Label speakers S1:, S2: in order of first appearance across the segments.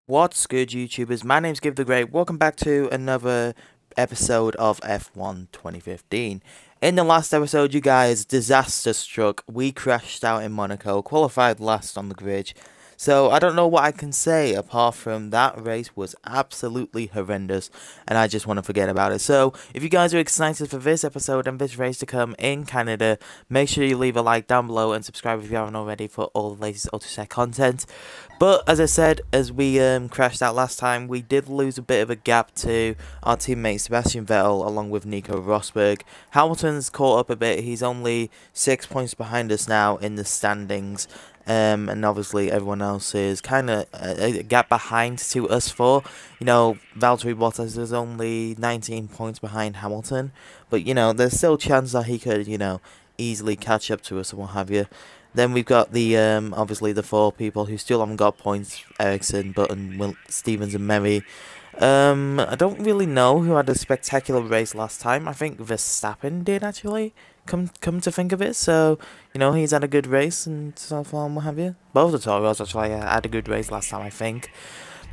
S1: What's good, YouTubers? My name's Gib The Great. Welcome back to another episode of F1 2015. In the last episode, you guys, disaster struck. We crashed out in Monaco, qualified last on the grid. So, I don't know what I can say apart from that race was absolutely horrendous, and I just want to forget about it. So, if you guys are excited for this episode and this race to come in Canada, make sure you leave a like down below and subscribe if you haven't already for all the latest AutoSet content. But, as I said, as we crashed out last time, we did lose a bit of a gap to our teammate Sebastian Vettel along with Nico Rosberg. Hamilton's caught up a bit. He's only 6 points behind us now in the standings. And obviously everyone else is kind of a gap behind to us four. You know, Valtteri Bottas is only 19 points behind Hamilton. But, you know, there's still a chance that he could, you know, easily catch up to us and what have you. Then we've got the, obviously the four people who still haven't got points. Ericsson, Button, Stevens and Merry. I don't really know who had a spectacular race last time. I think Verstappen did, actually. Come to think of it, so, you know, he's had a good race and so far and what have you. Both the Toros actually had a good race last time, I think.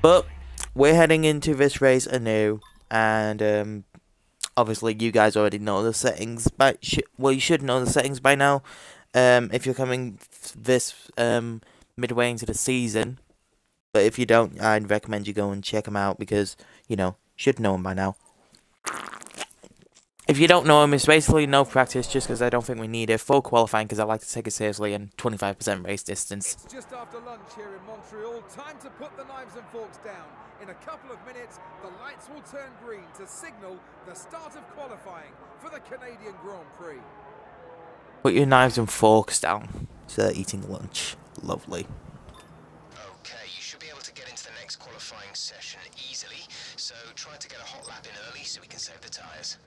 S1: But we're heading into this race anew, and obviously you guys already know the settings, but you should know the settings by now. If you're coming this midway into the season, but if you don't, I'd recommend you go and check them out because, you know, you should know them by now. If you don't know him, it's basically no practice just because I don't think we need it. Full qualifying because I like to take it seriously and 25% race distance.
S2: It's just after lunch here in Montreal. Time to put the knives and forks down. In a couple of minutes, the lights will turn green to signal the start of qualifying for the Canadian Grand Prix.
S1: Put your knives and forks down. So they're eating lunch. Lovely.
S3: Okay, you should be able to get into the next qualifying session easily. So try to get a hot lap in early so we can save the tyres.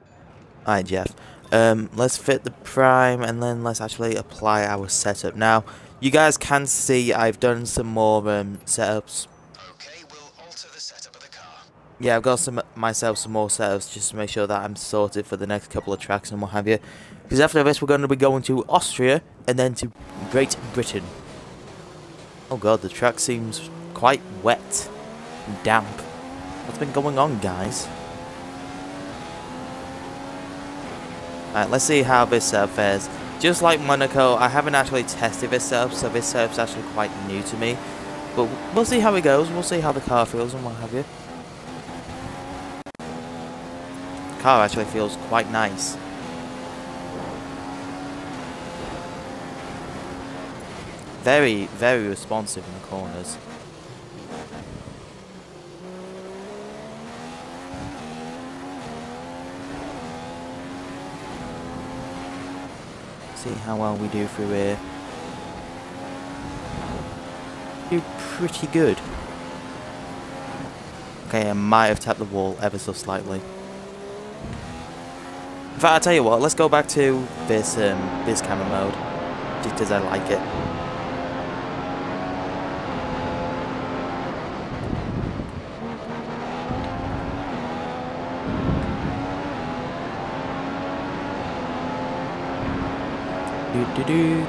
S1: Alright, Jeff. Let's fit the prime and then let's actually apply our setup. Now, you guys can see I've done some more setups.
S3: Okay, we'll alter the setup of the car.
S1: Yeah, I've got myself some more setups just to make sure that I'm sorted for the next couple of tracks and what have you. Because after this, we're going to be going to Austria and then to Great Britain. Oh god, the track seems quite wet and damp. What's been going on, guys? Alright, let's see how this setup fares. Just like Monaco, I haven't actually tested this setup, so this setup's actually quite new to me. But we'll see how it goes, we'll see how the car feels and what have you. The car actually feels quite nice. Very, very responsive in the corners. See how well we do through here. Do pretty good. Okay, I might have tapped the wall ever so slightly. In fact, I'll tell you what, let's go back to this this camera mode. Just because I like it. Do.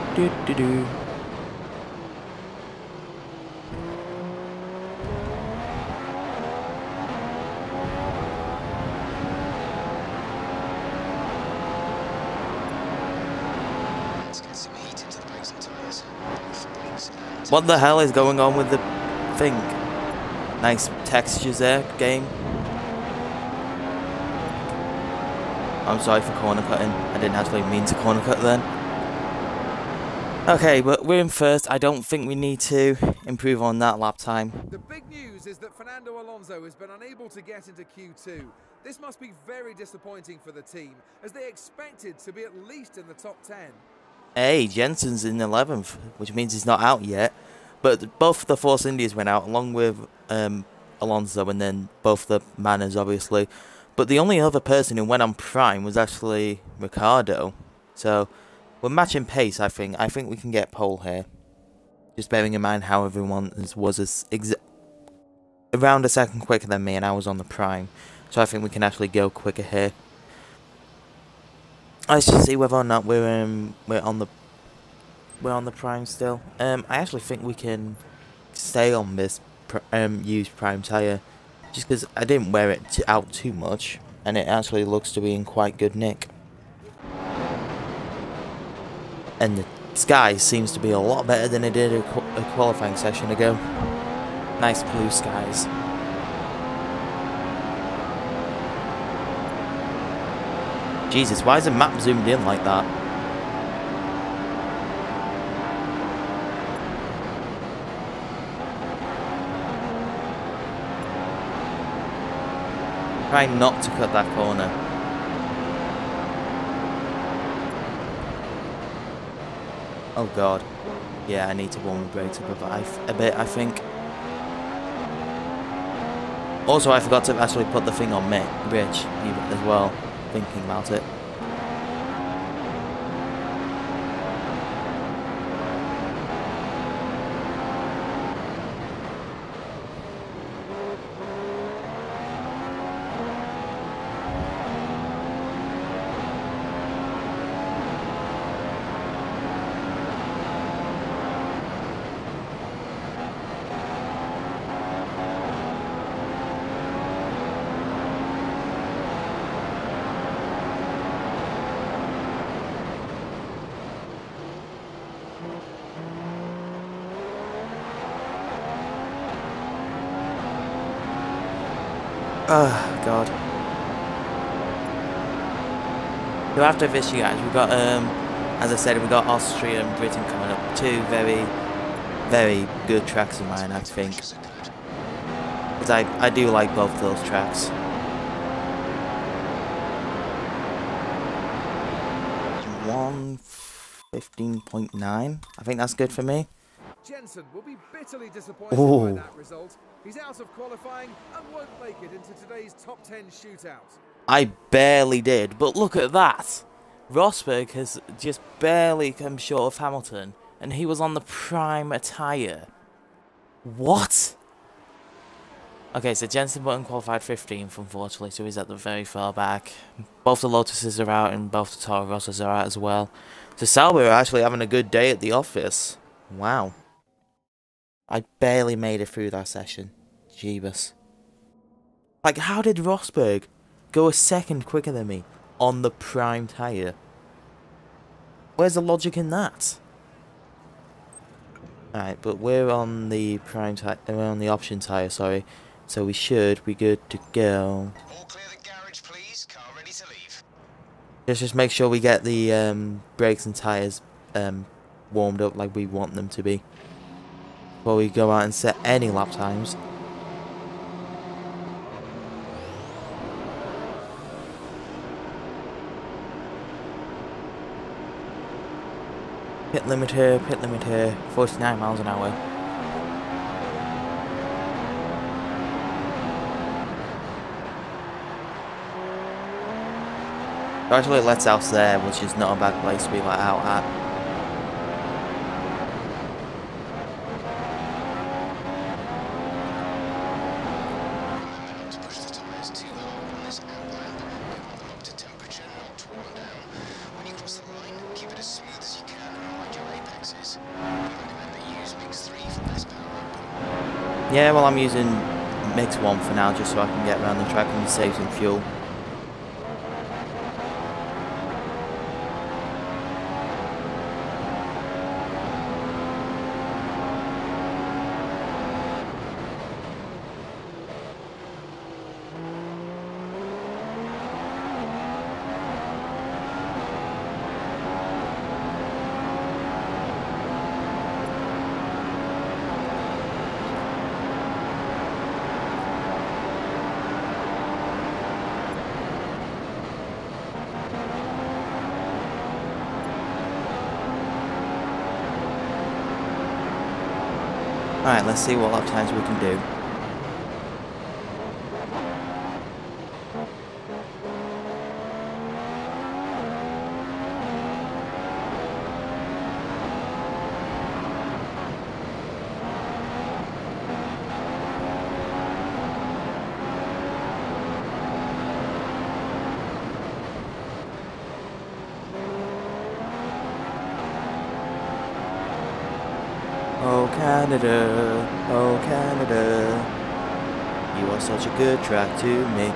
S3: Let's get some heat into the brakes and tyres.
S1: What the hell is going on with the thing? Nice textures there, game. I'm sorry for corner cutting. I didn't actually mean to corner cut then. Okay, but we're in first. I don't think we need to improve on that lap time.
S2: The big news is that Fernando Alonso has been unable to get into Q2. This must be very disappointing for the team, as they expected to be at least in the top 10.
S1: Hey, Jensen's in 11th, which means he's not out yet. But both the Force Indies went out, along with Alonso, and then both the Manners, obviously. But the only other person who went on Prime was actually Ricciardo. So we're matching pace, I think. I think we can get pole here. Just bearing in mind how everyone was around a second quicker than me, and I was on the Prime. So I think we can actually go quicker here. Let's just see whether or not we're on the Prime still. I actually think we can stay on this used prime tyre, just because I didn't wear it out too much, and it actually looks to be in quite good nick. And the sky seems to be a lot better than it did a qualifying session ago. Nice blue skies. Jesus, why is the map zoomed in like that? Try not to cut that corner. Oh god. Yeah, I need to warm the brakes up a bit, I think. Also, I forgot to actually put the thing on Rich as well, thinking about it. Oh god. So after this, you guys, we've got as I said, we've got Austria and Britain coming up. Two very, very good tracks of mine, I think. Because I do like both of those tracks. 1:15.9. I think that's good for me.
S2: Jensen will be bitterly disappointed by that result. He's out of qualifying and won't make it into today's top 10 shootout.
S1: I barely did, but look at that. Rosberg has just barely come short of Hamilton, and he was on the prime tyre. What? Okay, so Jensen Button qualified 15th, unfortunately, so he's at the very far back. Both the Lotuses are out, and both the Toro Rossos are out as well. So Sauber are actually having a good day at the office. Wow. I barely made it through that session. Jeebus. Like, how did Rosberg go a second quicker than me on the prime tyre? Where's the logic in that? Alright, but we're on the prime tyre, we're on the option tyre, sorry. So we should be good to go.
S3: All clear the garage, please. Car ready to leave.
S1: Just make sure we get the brakes and tyres warmed up like we want them to be before we go out and set any lap times. Pit limiter, 49 miles an hour. Actually, it lets us there, which is not a bad place to be let out at.
S3: Remember not to push the tyres too hard on this amp lamp. You want them up to temperature, not to worn down. When you cross the line, keep it as smooth as you can and mind your apexes. We recommend that you use Mix 3 for best power output.
S1: Yeah, well, I'm using Mix 1 for now, just so I can get around the track and save some fuel. Alright, let's see what lap times we can do. Oh Canada, You are such a good track to me.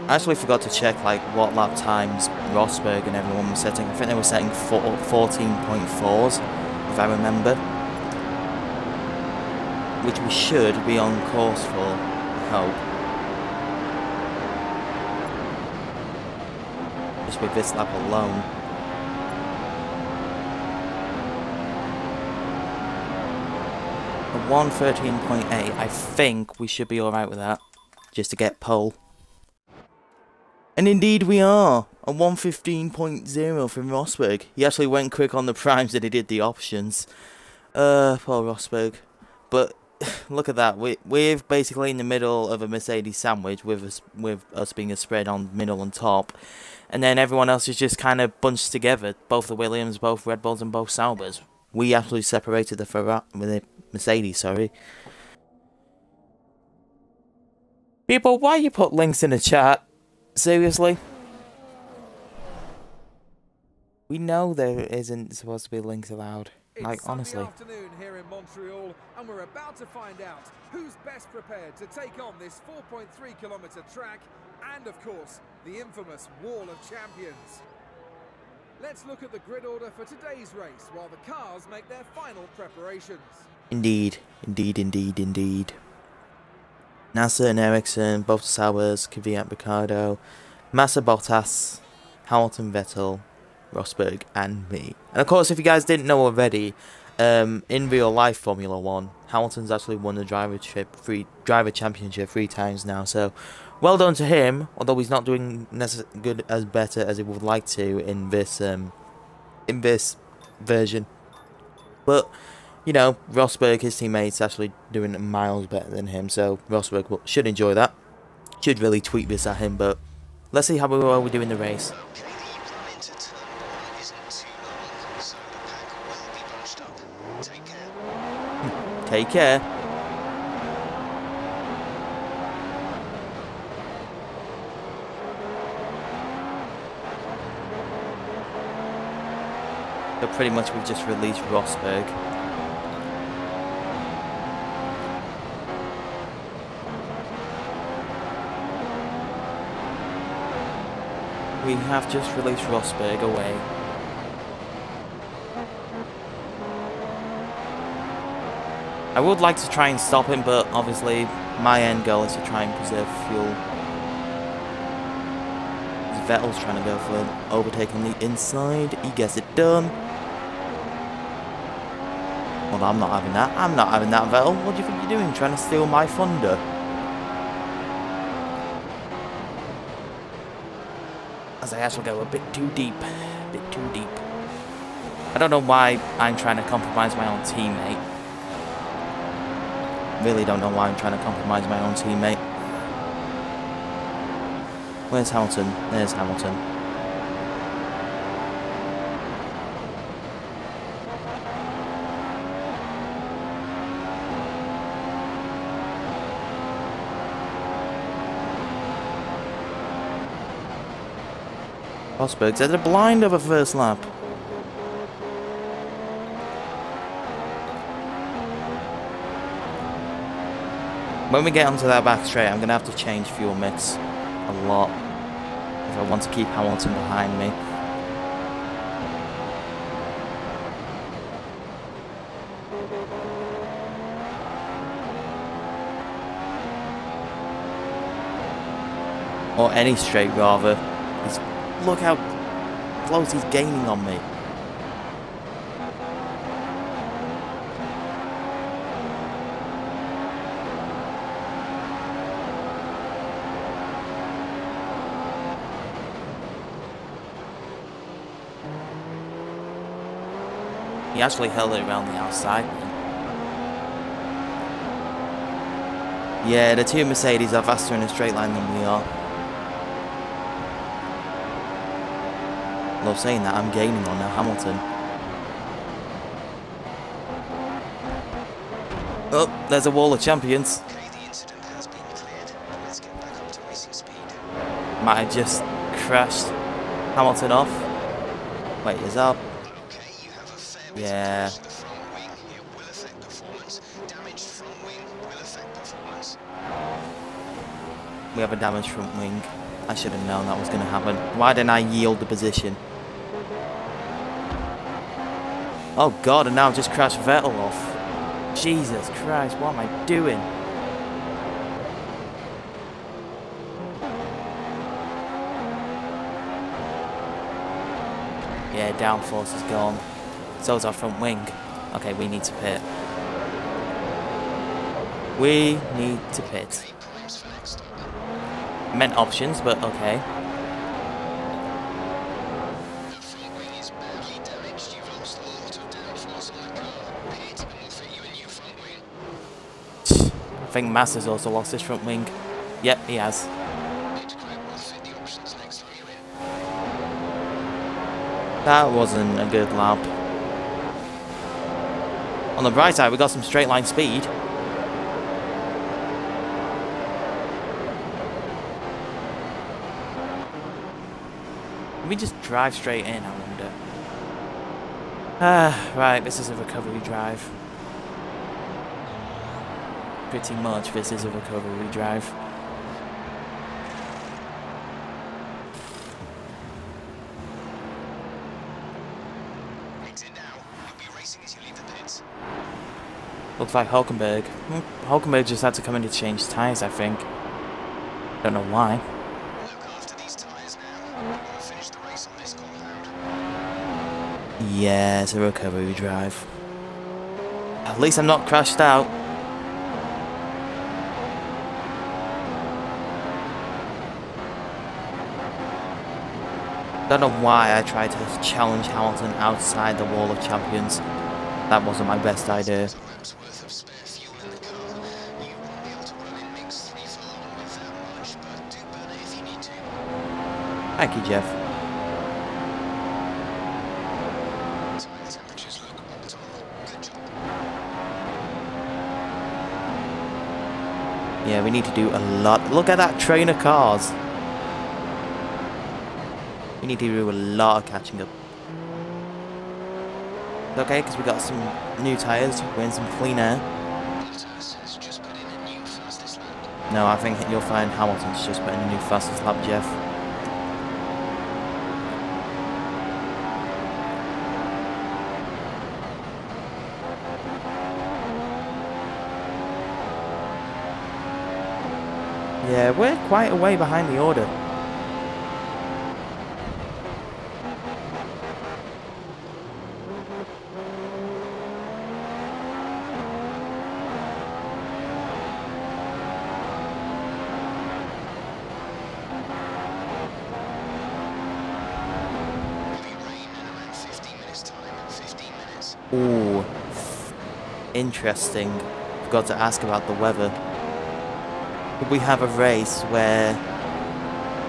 S1: I actually forgot to check like what lap times Rosberg and everyone was setting. I think they were setting 14.4s, if I remember. Which we should be on course for, I hope. Just with this lap alone. A 1:13.8, I think we should be alright with that. Just to get pole. And indeed we are. A 1:15.0 from Rosberg. He actually went quick on the primes and he did the options. Poor Rosberg. But look at that. We're basically in the middle of a Mercedes sandwich with us being a spread on middle and top. And then everyone else is just kind of bunched together. Both the Williams, both Red Bulls and both Saubers. We actually separated the Ferrari with the Mercedes, sorry. People, why you put links in the chat? Seriously? We know there isn't supposed to be links allowed. Like, honestly.
S2: It's Sunday afternoon here in Montreal, and we're about to find out who's best prepared to take on this 4.3-kilometre track and, of course, the infamous Wall of Champions. Let's look at the grid order for today's race while the cars make their final preparations.
S1: Indeed. Indeed, indeed, indeed. Nasser and Ericsson, both Saubers, Kvyat, Ricardo, Massa, Bottas, Hamilton, Vettel, Rosberg, and me. And of course, if you guys didn't know already, in real life Formula 1, Hamilton's actually won the driver championship 3 times now. So, well done to him. Although he's not doing better as he would like to in this version. But you know, Rosberg, his teammates, actually doing miles better than him. So Rosberg should enjoy that. Should really tweet this at him. But let's see how well we do in the race. Take care. So pretty much we've just released Rosberg. We have just released Rosberg away. I would like to try and stop him, but obviously my end goal is to try and preserve fuel. Vettel's trying to go for an overtake on the inside. He gets it done. Well, I'm not having that. I'm not having that, Vettel. What do you think you're doing? Trying to steal my thunder? As I actually go a bit too deep. A bit too deep. I don't know why I'm trying to compromise my own teammate. Really don't know why I'm trying to compromise my own teammate. Where's Hamilton? There's Hamilton. Rosberg's at the blind of a first lap. When we get onto that back straight, I'm going to have to change fuel mix a lot if I want to keep Hamilton behind me. Or any straight, rather. Look how close he's gaining on me. He actually held it around the outside. Yeah, the two Mercedes are faster in a straight line than we are. Although saying that, I'm gaining on now Hamilton. Oh, there's a wall of champions.
S3: Okay, the incident has been cleared. Let's get back
S1: Might have just crashed Hamilton off. Wait, is up?
S3: Okay, you have a fair bit
S1: Yeah.
S3: of damage to the front wing. It will affect performance. Damaged front wing will affect performance.
S1: We have a damaged front wing. I should have known that was going to happen. Why didn't I yield the position? Oh god, and now I've just crashed Vettel off. Jesus Christ, what am I doing? Yeah, downforce is gone. So's our front wing. Okay, we need to pit. We need to pit.
S3: Okay, primes for next stop.
S1: Meant options, but okay.
S3: The front wing is badly damaged. You've lost a lot of downforce on the car. Pit and we'll fit you a new front wing.
S1: I think Massa's also lost his front wing. Yep, he has.
S3: Pit crew will fit the options next time you're in.
S1: That wasn't a good lap. On the bright side, we got some straight line speed. Can we just drive straight in, I wonder? Right, this is a recovery drive. Pretty much, this is a recovery drive.
S3: Exit now. You'll be racing as you leave the pits.
S1: Looks like Hulkenberg. Hulkenberg just had to come in to change tyres, I think. Don't know why.
S3: Look after these tyres now. You want to finish the race on this compound.
S1: Yeah, it's a recovery drive. At least I'm not crashed out. Don't know why I tried to challenge Hamilton outside the Wall of Champions. That wasn't my best idea.
S3: A lap's worth of spare fuel in the car. You won't be able to run in mix 3 for long with that much, but do burn it if you need to.
S1: Thank you, Jeff.
S3: Tyre temperatures look optimal. Good job.
S1: Yeah, we need to do a lot. Look at that train of cars. We need to do a lot of catching up. It's okay, because we got some new tyres, we're in some clean air.
S3: Bottas has just put in a new fastest lap.
S1: No, I think you'll find Hamilton's just putting a new fastest lap, Jeff. Yeah, we're quite a way behind the order.
S3: It'll be rain in around 15 minutes time. 15 minutes.
S1: Ooh, interesting. Forgot to ask about the weather. Could we have a race where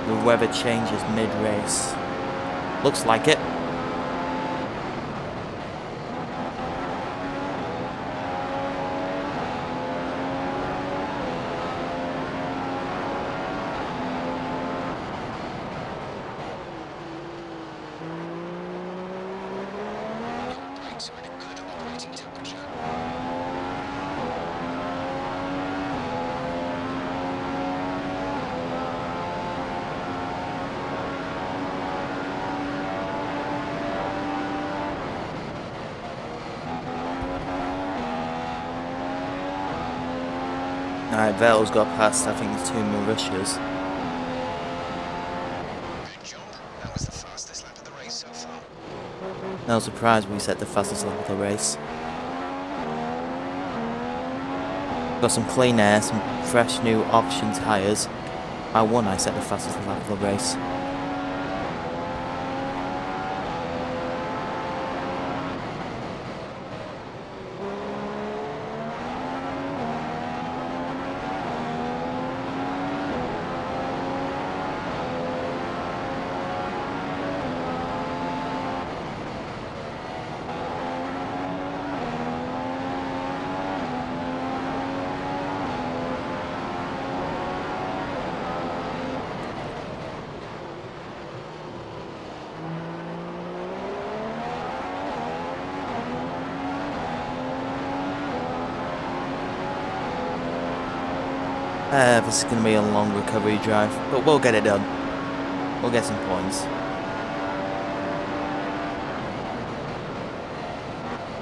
S1: the weather changes mid-race? Looks like it.
S3: Your brakes are in a good operating temperature.
S1: Alright, Vettel's got past, I think, 2 Mauritius.
S3: Good job. That was the fastest lap of the race so far.
S1: No surprise we set the fastest lap of the race. Got some clean air, some fresh new option tyres. I won, I set the fastest lap of the race. This is going to be a long recovery drive, but we'll get it done. We'll get some points.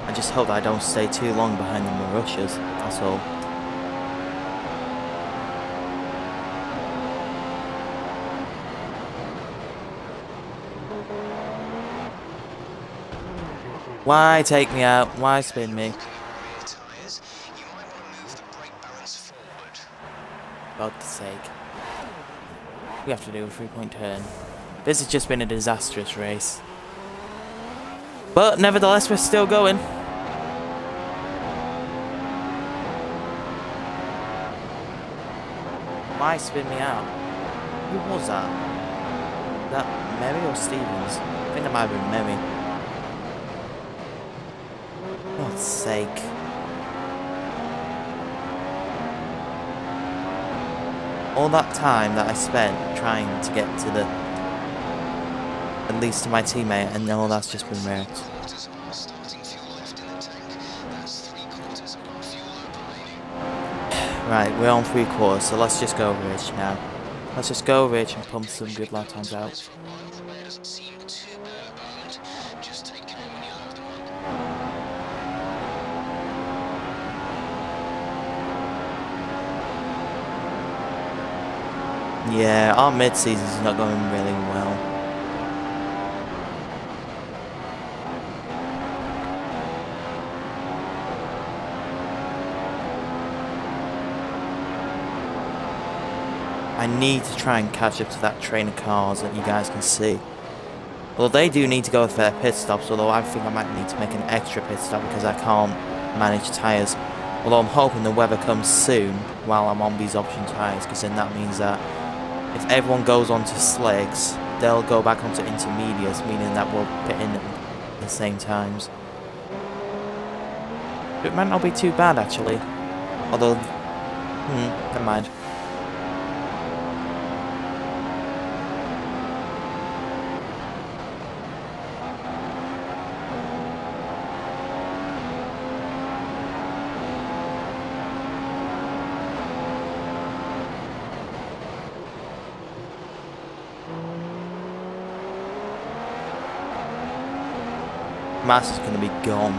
S1: I just hope that I don't stay too long behind the Marussias, that's all. Why take me out? Why spin me? God's sake. We have to do a 3-point turn. This has just been a disastrous race. But nevertheless, we're still going. Why spin me out? Who was that? That Mary or Stevens? I think that might have been Mary. For God's sake. All that time that I spent trying to get to the, at least to my teammate, and all that's just been wrecked. Right, we're on 3/4, so let's just go rich now. Let's just go rich and pump some good lap times out. Yeah, our mid-season's not going really well. I need to try and catch up to that train of cars that you guys can see. Well, they do need to go for their pit stops, although I think I might need to make an extra pit stop because I can't manage tyres. Although I'm hoping the weather comes soon while I'm on these option tyres, because then that means that if everyone goes onto slicks, they'll go back onto intermediates, meaning that we'll pit in at the same times. It might not be too bad actually. Although, never mind. Mass is going to be gone.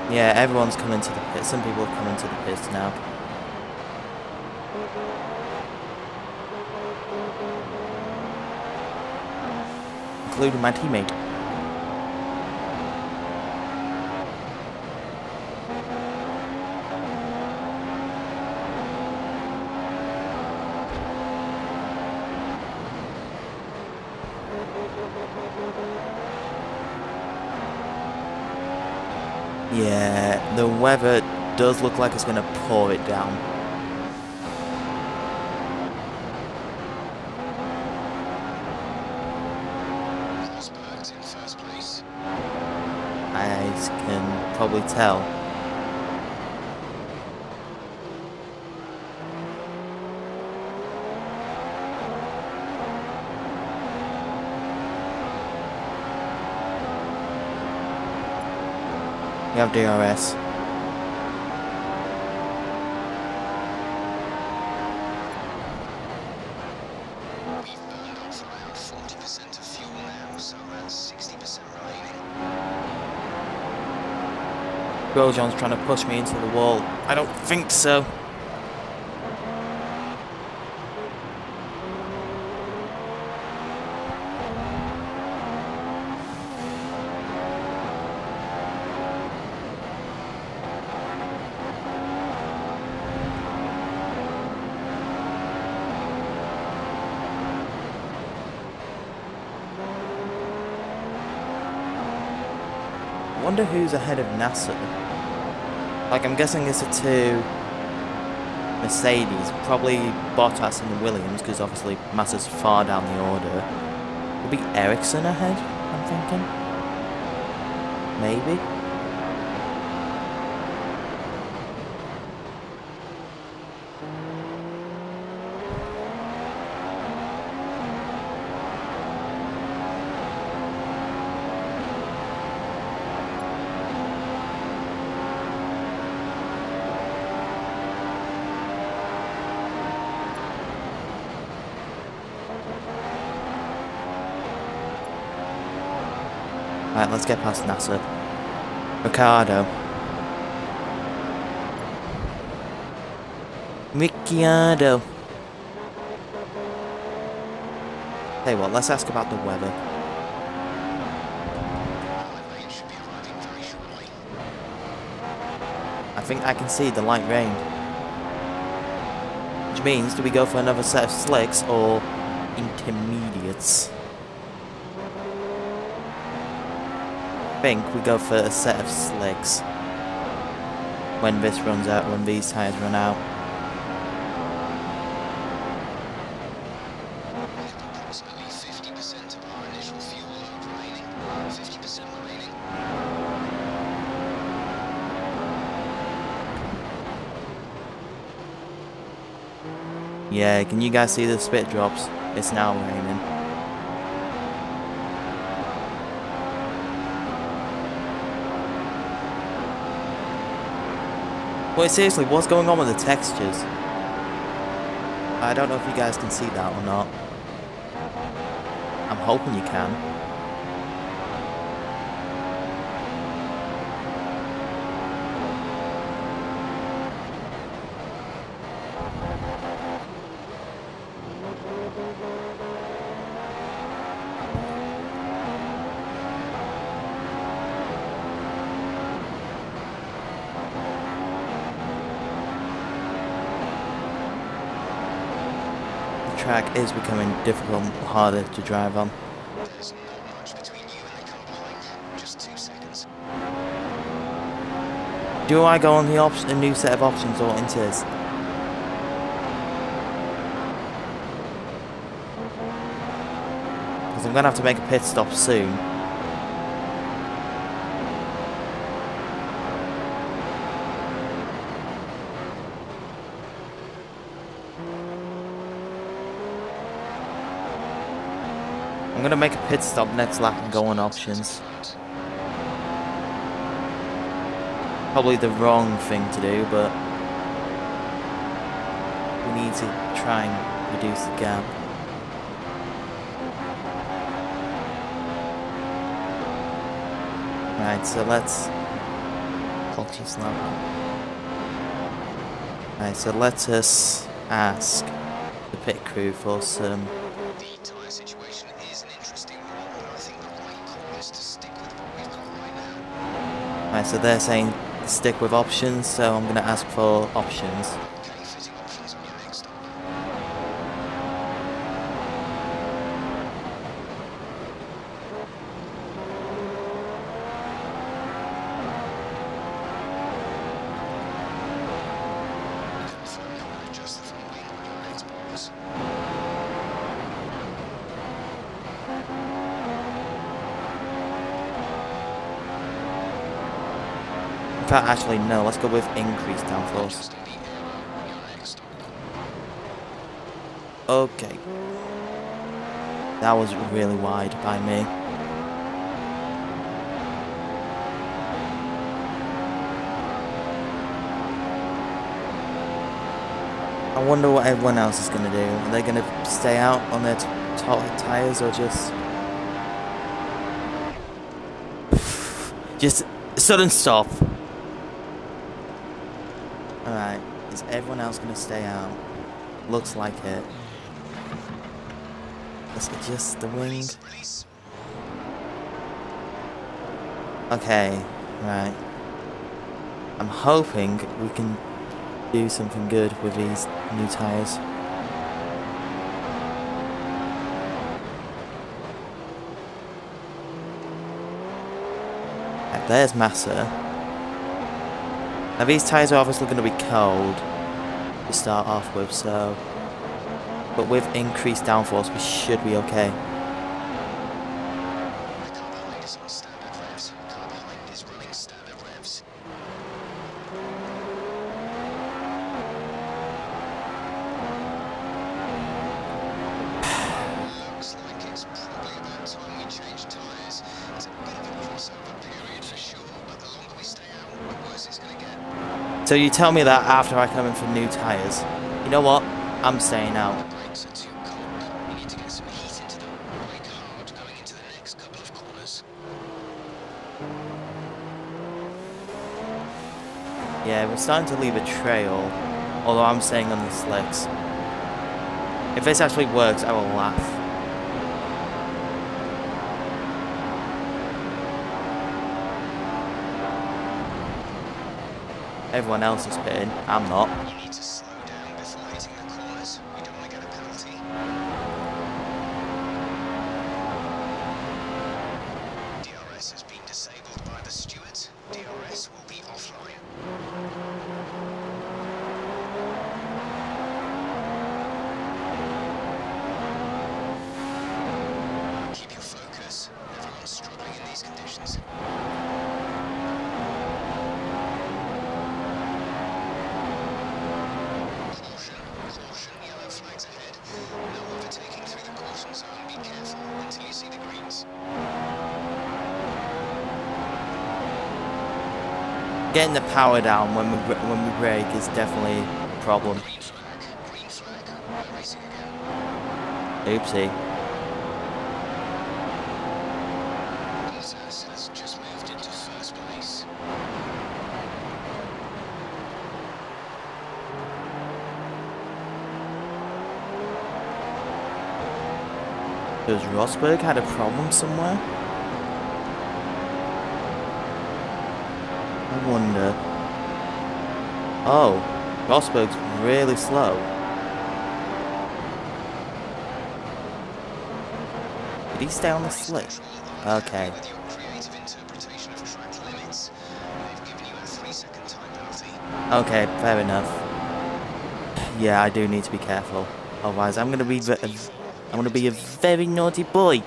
S1: Yeah, everyone's coming to the pit. Some people are coming to the pits now. Including my teammate. Yeah, the weather does look like it's going to pour it down. I can probably tell. We have DRS.
S3: We've burned off around 40% of fuel now, so that's 60% remaining.
S1: Grosjean's trying to push me into the wall. I don't think so. I wonder who's ahead of NASA. Like, I'm guessing it's the two Mercedes, probably Bottas and Williams, because obviously Massa's far down the order. Will be Ericsson ahead, I'm thinking. Maybe. Right, let's get past NASA. Ricciardo. Ricciardo. Hey, what? Let's ask about the weather. I think I can see the light rain. Which means, do we go for another set of slicks or intermediates? I think we go for a set of slicks. When this runs out, when these tyres run out.
S3: Approximately 50% of our initial fuel load remaining. 50% remaining.
S1: Yeah, can you guys see the spit drops? It's now raining. Wait, seriously, what's going on with the textures? I don't know if you guys can see that or not. I'm hoping you can. Track is becoming difficult and harder to drive on.
S3: There's not much between you and the car behind. Just 2 seconds.
S1: Do I go on the new set of options or into this? Because I'm going to have to make a pit stop soon. I'm going to make a pit stop next lap and go on options. Probably the wrong thing to do, but we need to try and reduce the gap. Right, so let's options lap. Right, so let us ask the pit crew for some.
S3: The tyre situation is an interesting one, but I think the right call is to stick with what we've got right now.
S1: Right, so they're saying stick with options, so I'm going to ask for options.
S3: Okay, fitting options on your next stop. Confirm you want to adjust the front wing on your next box.
S1: In fact, actually, no, let's go with increased downforce.
S3: Adjusting the aero on your next stop.
S1: Okay. That was really wide by me. I wonder what everyone else is going to do. Are they going to stay out on their tyres or just sudden stop? Alright, is everyone else going to stay out? Looks like it. Let's adjust the wing.
S3: Release.
S1: Okay, right. I'm hoping we can do something good with these new tyres. Right, there's Massa. Now these tyres are obviously going to be cold to start off with, so... But with increased downforce we should be okay.
S3: The car behind is on standard revs. The car behind is running standard revs. Looks like it's probably about time we change tyres. It's a bit of a crossover period for sure, but the longer we stay out, the worse it's going to get.
S1: So you tell me that after I come in for new tyres. You know what? I'm staying out.
S3: The brakes are too cold. We need to get some heat into them. Brake hard going into the next couple of corners.
S1: Yeah, we're starting to leave a trail, although I'm staying on the slicks. If this actually works, I will laugh. Everyone else is pitting, I'm not.
S3: You need to slow down before hitting the corners. You don't want to get a penalty. DRS has been disabled by the stewards. DRS will be offline. Keep your focus. Everyone's struggling in these conditions. Caution, yellow flags ahead. No overtaking through the caution zone. Be careful until you see the greens.
S1: Getting the power down when we brake is definitely a problem.
S3: Green flag. We're racing again.
S1: Oopsie.
S3: Bottas has just moved into first place.
S1: Does Rosberg had a problem somewhere? I wonder. Oh, Rosberg's really slow. Did he stay on the slick? Okay.
S3: With your creative interpretation of track limits, they've given you a 3-second time penalty.
S1: Okay, fair enough. Yeah, I do need to be careful. Otherwise, I'm gonna be a very naughty boy.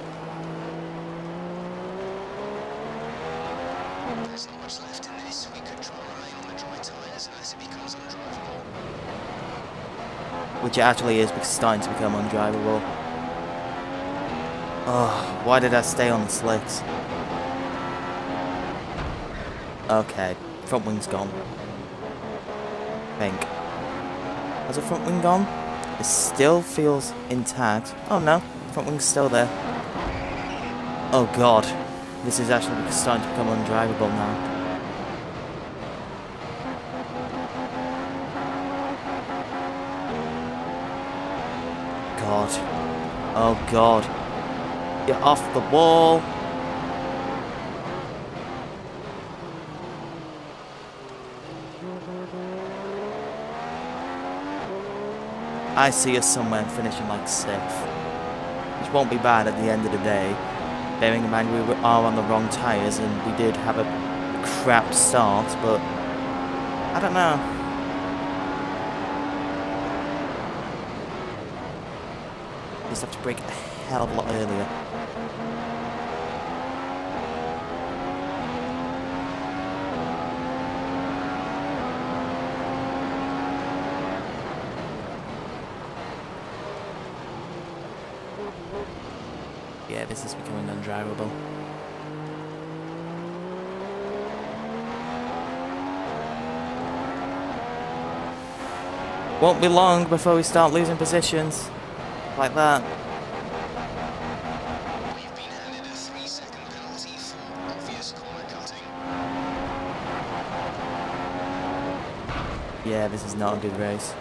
S3: There's not much left in this. We could try and remain on the dry tyres unless it becomes undrivable.
S1: Which it actually is because it's starting to become undrivable. Oh, why did I stay on the slicks? Okay, front wing's gone. I think. Has the front wing gone? It still feels intact. Oh no, front wing's still there. Oh god, this is actually starting to become undrivable now. God. Oh god. Get off the wall. I see us somewhere finishing like 6th, which won't be bad at the end of the day, bearing in mind we are on the wrong tyres and we did have a crap start, but I don't know. Just have to brake a hell of a lot earlier. Yeah, this is becoming undrivable. Won't be long before we start losing positions. Like that.
S3: We've been handed a 3-second penalty for obvious corner cutting.
S1: Yeah, this is not a good race.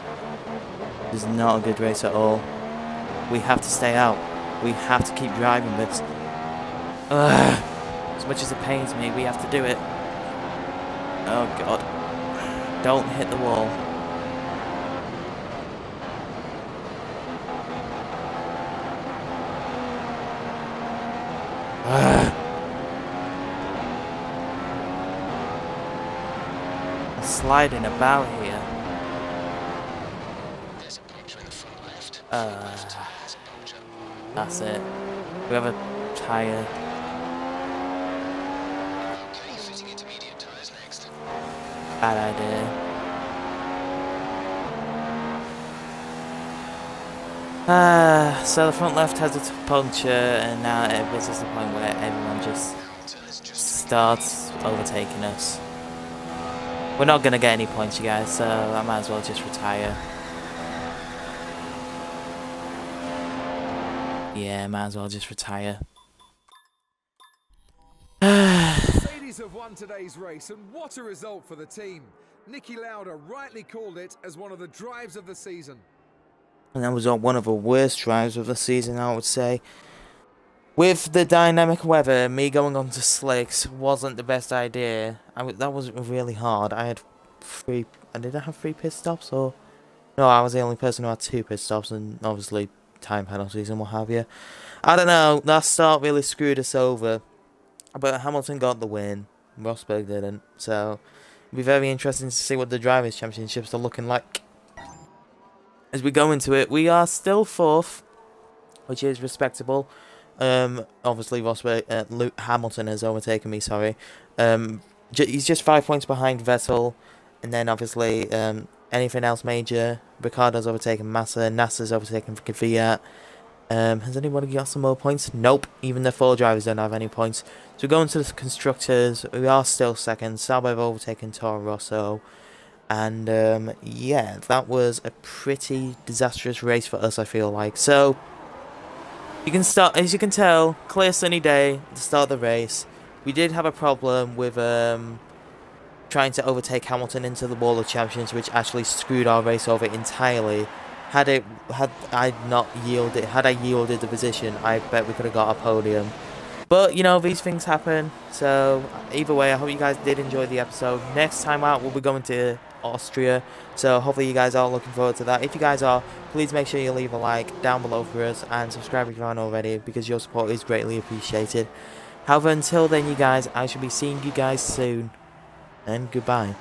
S1: This is not a good race at all. We have to stay out. We have to keep driving this. Ugh. As much as it pains me, we have to do it. Oh god. Don't hit the wall. Ugh. I'm sliding about here.
S3: There's a puncture in the front left.
S1: There's
S3: a puncture.
S1: That's it. We have a tyre.
S3: Okay, fitting intermediate tyres next.
S1: Bad idea. So the front left has a puncture, and now it visits the point where everyone just starts overtaking us. We're not going to get any points, you guys, so I might as well just retire. Yeah, might as well just retire.
S2: Mercedes have won today's race, and what a result for the team. Niki Lauda rightly called it as one of the drives of the season.
S1: And that was one of the worst drives of the season, I would say. With the dynamic weather, me going on to slicks wasn't the best idea. That was really hard. I had three... Did I have 3 pit stops? Or... No, I was the only person who had 2 pit stops, and obviously time penalties and what have you. I don't know, that start really screwed us over. But Hamilton got the win. Rosberg didn't. So, it'll be very interesting to see what the Drivers' Championships are looking like. As we go into it, we are still 4th, which is respectable. Obviously, Hamilton has overtaken me, sorry. He's just 5 points behind Vettel. And then, obviously, anything else major? Ricciardo's overtaken Massa. Nasser's overtaken Kvyat. Has anybody got some more points? Nope. Even the 4 drivers don't have any points. So we go into the constructors. We are still 2nd. Sauber have overtaken Toro Rosso. And, yeah, that was a pretty disastrous race for us, I feel like. So, you can start, as you can tell, clear sunny day at the start of the race. We did have a problem with, trying to overtake Hamilton into the wall of champions, which actually screwed our race over entirely. Had I yielded the position, I bet we could have got a podium. But, you know, these things happen. So, either way, I hope you guys did enjoy the episode. Next time out, we'll be going to Austria. So, hopefully you guys are looking forward to that. If you guys are, please make sure you leave a like down below for us. And subscribe if you aren't already, because your support is greatly appreciated. However, until then, you guys, I shall be seeing you guys soon. And goodbye.